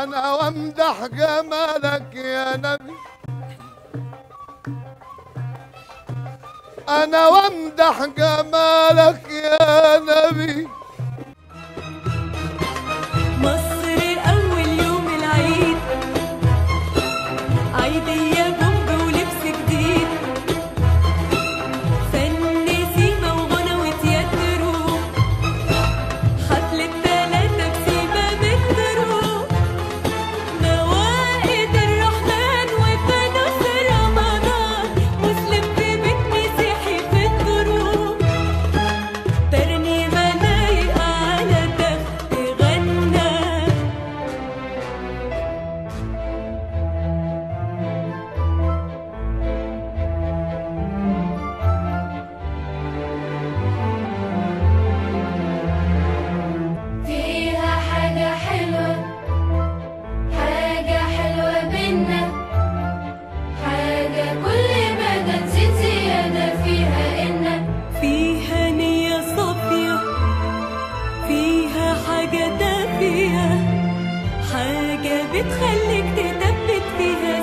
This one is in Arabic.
أنا وامدح جمالك يا نبي، أنا وامدح جمالك يا نبي. مصر أول يوم العيد، عيدية بومب ولبس جديد، فن سيما وغنى وتياترو، حفلة 3 بسيما مترو، موائد الرحمن وفانوس رمضان، مسلم في بيت مسيحي في الدروب، ترنيمة لايقة على تخت غنى. فيها حاجة حلوة، حاجة حلوة بينا، حاجة كل ما تزيد زيادة فيها إنك فيها نية صافية، فيها حاجة دافية، حاجة بتخليك تثبت فيها